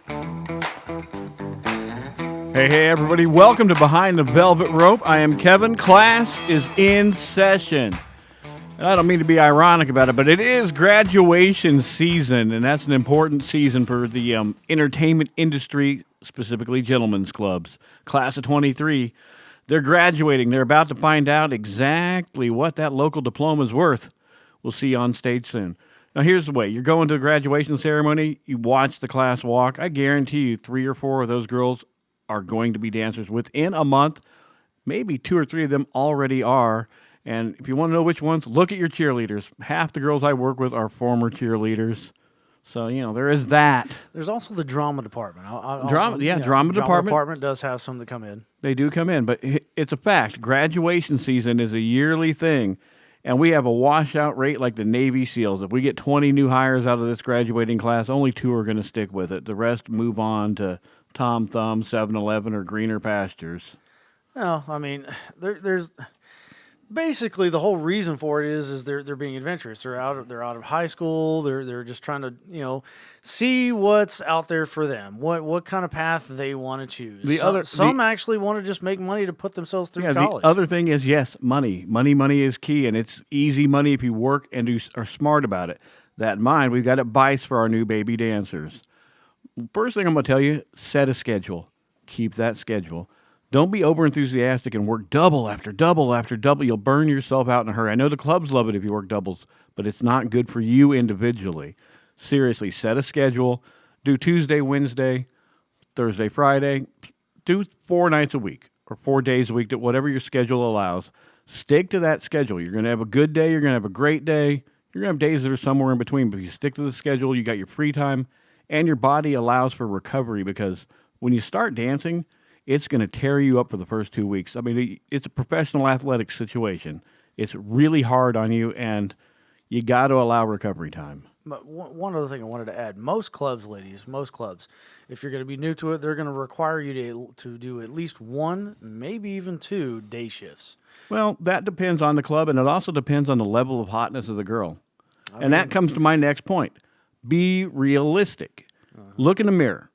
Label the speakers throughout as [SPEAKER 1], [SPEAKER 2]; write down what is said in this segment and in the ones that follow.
[SPEAKER 1] Hey, everybody. Welcome to Behind the Velvet Rope. I am Kevin. Class is in session. I don't mean to be ironic about it, but it is graduation season, and that's an important season for the entertainment industry, specifically gentlemen's clubs. Class of 23, they're graduating. They're about to find out exactly what that local diploma is worth. We'll see you on stage soon. Now, here's the way. You're going to a graduation ceremony. You watch the class walk. I guarantee you 3 or 4 of those girls are going to be dancers within a month. Maybe 2 or 3 of them already are. And if you want to know which ones, look at your cheerleaders. Half the girls I work with are former cheerleaders. So, there is that.
[SPEAKER 2] There's also the drama department.
[SPEAKER 1] Drama
[SPEAKER 2] Drama
[SPEAKER 1] department.
[SPEAKER 2] department does have some that come in.
[SPEAKER 1] They do come in, but it's a fact. Graduation season is a yearly thing, and we have a washout rate like the Navy SEALs. If we get 20 new hires out of this graduating class, only 2 are going to stick with it. The rest move on to Tom Thumb, 7-Eleven, or greener pastures.
[SPEAKER 2] No, I mean, there's basically the whole reason for it is they're being adventurous. They're out of high school. They're just trying to see what's out there for them. What kind of path they want to choose. Some actually want to just make money to put themselves through college.
[SPEAKER 1] The other thing is, yes, money. Money is key, and it's easy money if you work and are smart about it. That in mind, we've got advice for our new baby dancers. First thing I'm going to tell you, set a schedule. Keep that schedule. Don't be over-enthusiastic and work double after double after double. You'll burn yourself out in a hurry. I know the clubs love it if you work doubles, but it's not good for you individually. Seriously, set a schedule. Do Tuesday, Wednesday, Thursday, Friday. Do 4 nights a week or 4 days a week, whatever your schedule allows. Stick to that schedule. You're going to have a good day. You're going to have a great day. You're going to have days that are somewhere in between, but if you stick to the schedule, you got your free time. And your body allows for recovery because when you start dancing, it's going to tear you up for the first 2 weeks. I mean, it's a professional athletic situation. It's really hard on you, and you got to allow recovery time.
[SPEAKER 2] But one other thing I wanted to add, most clubs, if you're going to be new to it, they're going to require you to do at least 1, maybe even 2 day shifts.
[SPEAKER 1] Well, that depends on the club, and it also depends on the level of hotness of the girl. That comes to my next point. Be realistic. Look in the mirror.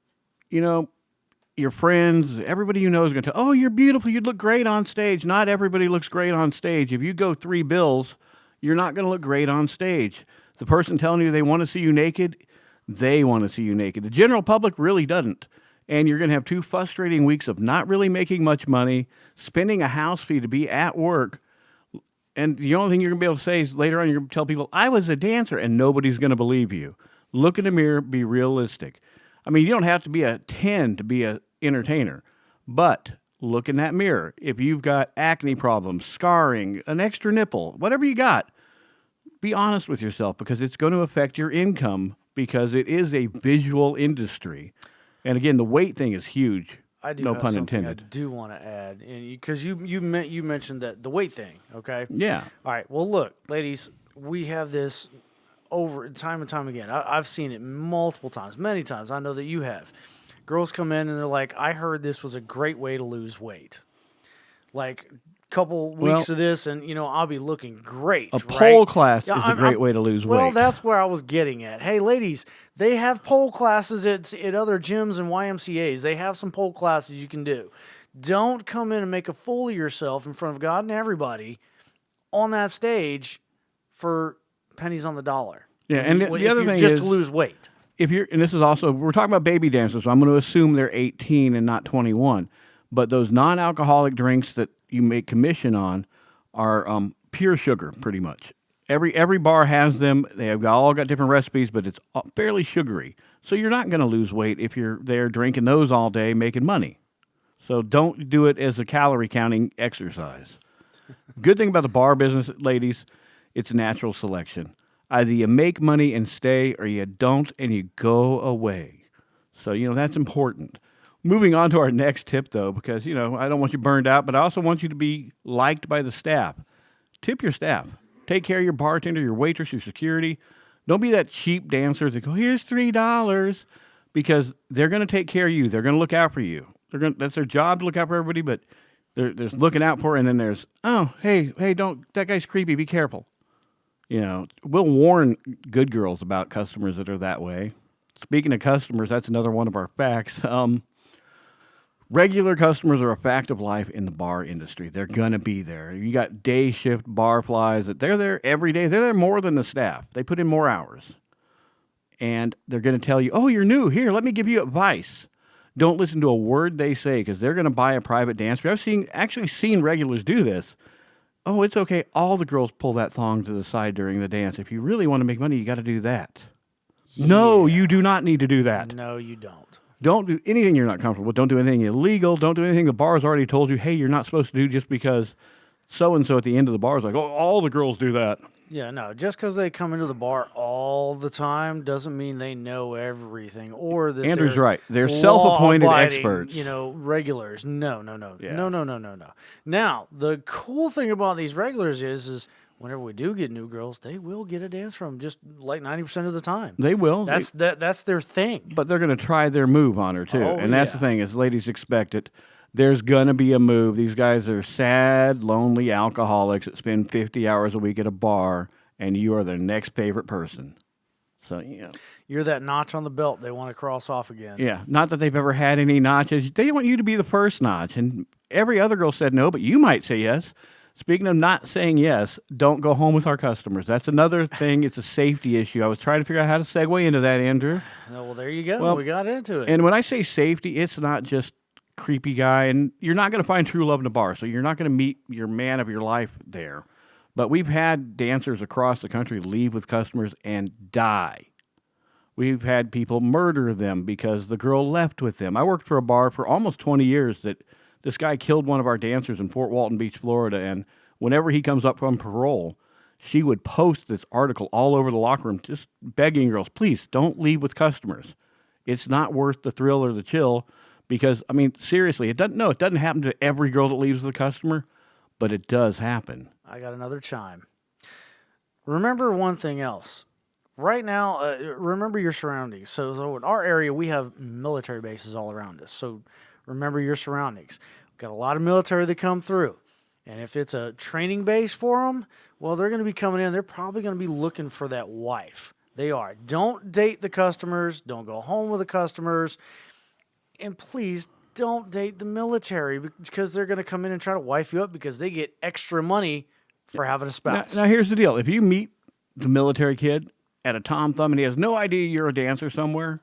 [SPEAKER 1] Your friends, everybody you know is going to tell, oh, you're beautiful. You'd look great on stage. Not everybody looks great on stage. If you go 3 bills, you're not going to look great on stage. The person telling you they want to see you naked, they want to see you naked. The general public really doesn't. And you're going to have 2 frustrating weeks of not really making much money, spending a house fee to be at work. And the only thing you're going to be able to say is later on, you're going to tell people, I was a dancer, and nobody's going to believe you. Look in the mirror, be realistic. I mean, you don't have to be a 10 to be an entertainer, but look in that mirror. If you've got acne problems, scarring, an extra nipple, whatever you got, be honest with yourself because it's going to affect your income because it is a visual industry. And again, the weight thing is huge.
[SPEAKER 2] I do
[SPEAKER 1] no
[SPEAKER 2] have
[SPEAKER 1] pun
[SPEAKER 2] something
[SPEAKER 1] intended.
[SPEAKER 2] I do want to add, because you mentioned that the weight thing, okay?
[SPEAKER 1] Yeah.
[SPEAKER 2] All right. Well, look, ladies, we have this over time and time again. I've seen it multiple times, many times. I know that you have. Girls come in and they're like, I heard this was a great way to lose weight. Like, couple weeks of this, and I'll be looking great.
[SPEAKER 1] A pole class is a great way to lose weight.
[SPEAKER 2] Well, that's where I was getting at. Hey, ladies, they have pole classes at other gyms and YMCAs. They have some pole classes you can do. Don't come in and make a fool of yourself in front of God and everybody on that stage for pennies on the dollar.
[SPEAKER 1] Yeah, and the other thing
[SPEAKER 2] just
[SPEAKER 1] is
[SPEAKER 2] to lose weight.
[SPEAKER 1] And this is also, we're talking about baby dancers, so I'm going to assume they're 18 and not 21. But those non-alcoholic drinks that you make commission on are pure sugar, pretty much. Every bar has them. They have all got different recipes, but it's fairly sugary. So you're not going to lose weight if you're there drinking those all day, making money. So don't do it as a calorie counting exercise. Good thing about the bar business, ladies, it's natural selection. Either you make money and stay, or you don't and you go away. So, that's important. Moving on to our next tip, though, because, I don't want you burned out, but I also want you to be liked by the staff. Tip your staff. Take care of your bartender, your waitress, your security. Don't be that cheap dancer that go, here's $3, because they're going to take care of you. They're going to look out for you. That's their job to look out for everybody, but there's looking out for, and then there's, oh, hey, don't, that guy's creepy, be careful. We'll warn good girls about customers that are that way. Speaking of customers, that's another one of our facts. Regular customers are a fact of life in the bar industry. They're going to be there. You got day shift bar flies that they're there every day. They're there more than the staff. They put in more hours. And they're going to tell you, oh, you're new. Here, let me give you advice. Don't listen to a word they say because they're going to buy a private dance. I've actually seen regulars do this. Oh, it's okay. All the girls pull that thong to the side during the dance. If you really want to make money, you got to do that. Yeah. No, you do not need to do that.
[SPEAKER 2] No, you don't.
[SPEAKER 1] Don't do anything you're not comfortable with. Don't do anything illegal. Don't do anything the bar's already told you, hey, you're not supposed to do just because so-and-so at the end of the bar is like, oh, all the girls do that.
[SPEAKER 2] Yeah, no, just because they come into the bar all the time doesn't mean they know everything or that
[SPEAKER 1] Andrew's right. They're self-appointed experts.
[SPEAKER 2] Regulars. No.
[SPEAKER 1] Yeah.
[SPEAKER 2] No. Now, the cool thing about these regulars is whenever we do get new girls, they will get a dance from just like 90% of the time.
[SPEAKER 1] They will.
[SPEAKER 2] That's their thing.
[SPEAKER 1] But they're going to try their move on her, too. And that's the thing is ladies expect it. There's going to be a move. These guys are sad, lonely alcoholics that spend 50 hours a week at a bar, and you are their next favorite person. So, yeah.
[SPEAKER 2] You're that notch on the belt they want to cross off again.
[SPEAKER 1] Yeah. Not that they've ever had any notches. They want you to be the first notch. And every other girl said no, but you might say yes. Speaking of not saying yes, don't go home with our customers. That's another thing. It's a safety issue. I was trying to figure out how to segue into that, Andrew.
[SPEAKER 2] Well, there you go.
[SPEAKER 1] Well,
[SPEAKER 2] we got into it.
[SPEAKER 1] And when I say safety, it's not just creepy guy, and you're not going to find true love in a bar, so you're not going to meet your man of your life there. But we've had dancers across the country leave with customers and die. We've had people murder them because the girl left with them. I worked for a bar for almost 20 years that this guy killed one of our dancers in Fort Walton Beach, Florida, and whenever he comes up from parole, she would post this article all over the locker room just begging girls, please don't leave with customers. It's not worth the thrill or the chill. Because, I mean, seriously, it doesn't happen to every girl that leaves with a customer, but it does happen.
[SPEAKER 2] I got another chime. Remember one thing else. Right now, remember your surroundings. So in our area, we have military bases all around us. So remember your surroundings. We've got a lot of military that come through. And if it's a training base for them, well, they're going to be coming in. They're probably going to be looking for that wife. They are. Don't date the customers. Don't go home with the customers. And please don't date the military because they're going to come in and try to wife you up because they get extra money for having a spouse.
[SPEAKER 1] Now here's the deal. If you meet the military kid at a Tom Thumb and he has no idea you're a dancer somewhere,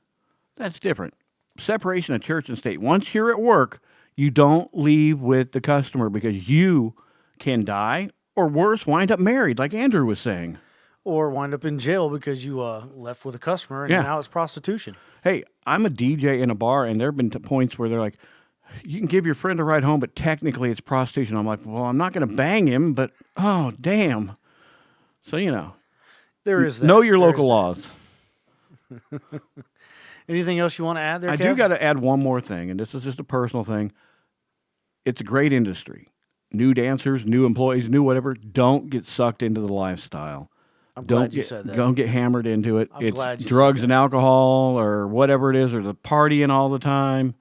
[SPEAKER 1] that's different. Separation of church and state. Once you're at work, you don't leave with the customer because you can die or worse, wind up married like Andrew was saying.
[SPEAKER 2] Or wind up in jail because you left with a customer and now it's prostitution.
[SPEAKER 1] Hey, I'm a DJ in a bar, and there have been points where they're like, you can give your friend a ride home, but technically it's prostitution. I'm like, well, I'm not going to bang him, but, oh, damn. So,
[SPEAKER 2] there is that.
[SPEAKER 1] Know your local laws.
[SPEAKER 2] Anything else you want to add there, Kev?
[SPEAKER 1] I do got to add one more thing, and this is just a personal thing. It's a great industry. New dancers, new employees, new whatever, don't get sucked into the lifestyle.
[SPEAKER 2] I'm glad you said that.
[SPEAKER 1] Don't get hammered into it.
[SPEAKER 2] I'm glad you
[SPEAKER 1] drugs
[SPEAKER 2] said
[SPEAKER 1] and alcohol or whatever it is, or the partying all the time.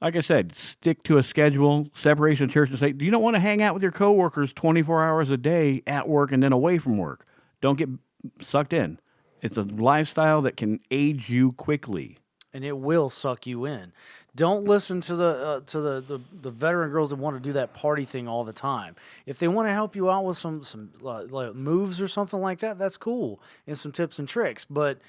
[SPEAKER 1] Like I said, stick to a schedule, separation of church and state. You don't want to hang out with your coworkers 24 hours a day at work and then away from work. Don't get sucked in. It's a lifestyle that can age you quickly.
[SPEAKER 2] And it will suck you in. Don't listen to the veteran girls that want to do that party thing all the time. If they want to help you out with some like moves or something like that, that's cool, and some tips and tricks. But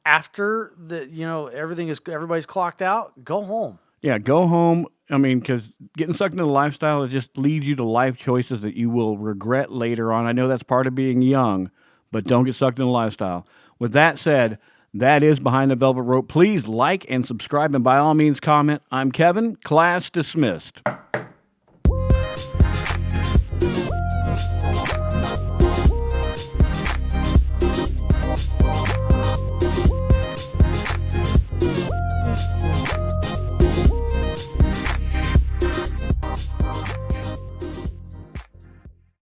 [SPEAKER 2] after everybody's clocked out, go home.
[SPEAKER 1] Yeah, go home. I mean, because getting sucked into the lifestyle, it just leads you to life choices that you will regret later on. I know that's part of being young, but don't get sucked into the lifestyle. With that said, that is Behind the Velvet Rope. Please like and subscribe, and by all means comment. I'm Kevin. Class dismissed.